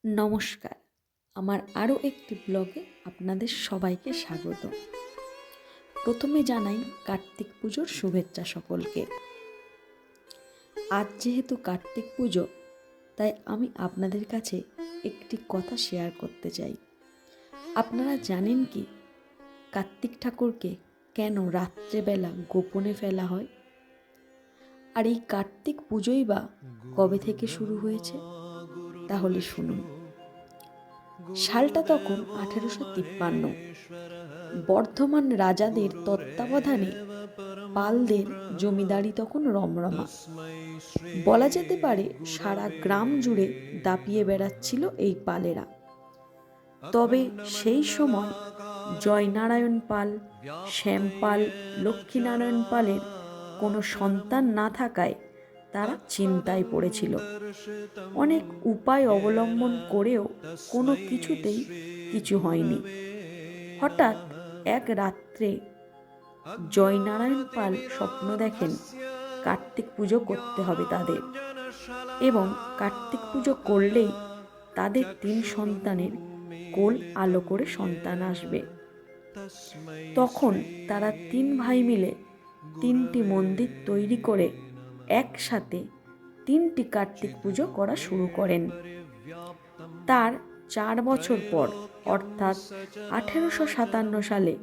নমস্কার, আমার আরও একটি ব্লগে আপনাদের সবাইকে স্বাগত। প্রথমে জানাই কার্তিক পুজোর শুভেচ্ছা সকলকে। আজ যেহেতু কার্তিক পুজো, তাই আমি আপনাদের কাছে একটি কথা শেয়ার করতে চাই। আপনারা জানেন কি কার্তিক ঠাকুরকে কেন রাত্রেবেলা গোপনে ফেলা হয়? আর এই কার্তিক পুজোই বা কবে থেকে শুরু হয়েছে? তাহলে শুনুন। সালটা তখন 1853। বর্ধমান রাজাদের তত্ত্বাবধানে পালদের জমিদারি তখন রমরমা। বলা যেতে পারে সারা গ্রাম জুড়ে দাপিয়ে বেড়াচ্ছিল এই পালেরা। তবে সেই সময় জয়নারায়ণ পাল, শ্যাম পাল, লক্ষ্মীনারায়ণ পালের কোনো সন্তান না থাকায় তারা চিন্তায় পড়েছিল। অনেক উপায় অবলম্বন করেও কোনো কিছুতেই কিছু হয়নি। হঠাৎ এক রাত্রে জয়নারায়ণ পাল স্বপ্ন দেখেন কার্তিক পুজো করতে হবে তাদের, এবং কার্তিক পুজো করলেই তাদের 3 সন্তানের কোল আলো করে সন্তান আসবে। তখন তারা 3 ভাই মিলে 3টি মন্দির তৈরি করে একসাথে 3টি কার্তিক পুজো করা শুরু করেন। তার 4 বছর পর অর্থাৎ 1857 সালে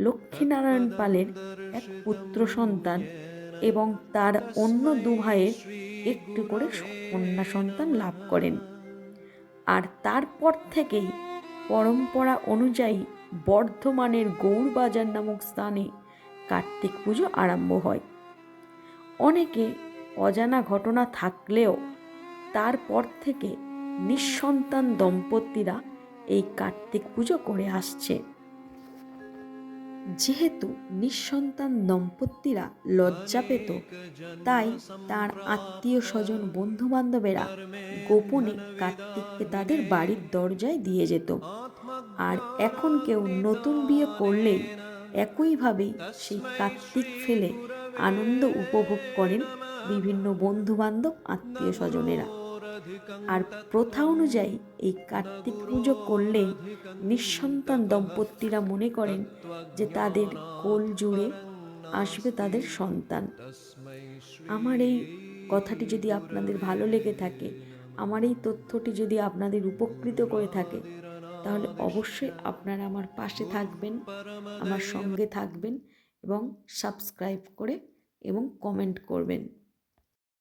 লক্ষ্মীনারায়ণ পালের এক পুত্র সন্তান এবং তার অন্য 2 ভাইয়ের একটু করে কন্যা সন্তান লাভ করেন। আর তারপর থেকেই পরম্পরা অনুযায়ী বর্ধমানের গৌড়বাজার নামক স্থানে কার্তিক পুজো আরম্ভ হয়। অনেকে অজানা ঘটনা থাকলেও তারপর থেকে নিঃসন্তান দম্পতিরা এই কার্তিক পুজো করে আসছে। যেহেতু নিঃসন্তান দম্পতিরা লজ্জা পেত, তাই তার আত্মীয় স্বজন বন্ধু বান্ধবেরা গোপনে কার্তিককে তাদের বাড়ির দরজায় দিয়ে যেত। আর এখন কেউ নতুন বিয়ে করলেই একইভাবেই সেই কার্তিক ফেলে আনন্দ উপভোগ করেন বিভিন্ন বন্ধু বান্ধব আত্মীয় স্বজনেরা। আর প্রথা অনুযায়ী এই কার্তিক পুজো করলেই নিঃসন্তান দম্পতিরা মনে করেন যে তাদের কোল জুড়ে আসবে তাদের সন্তান। আমার এই কথাটি যদি আপনাদের ভালো লেগে থাকে, আমার এই তথ্যটি যদি আপনাদের উপকৃত করে থাকে, তাহলে অবশ্যই আপনারা আমার পাশে থাকবেন, আমার সঙ্গে থাকবেন এবং সাবস্ক্রাইব করে এবং কমেন্ট করবেন।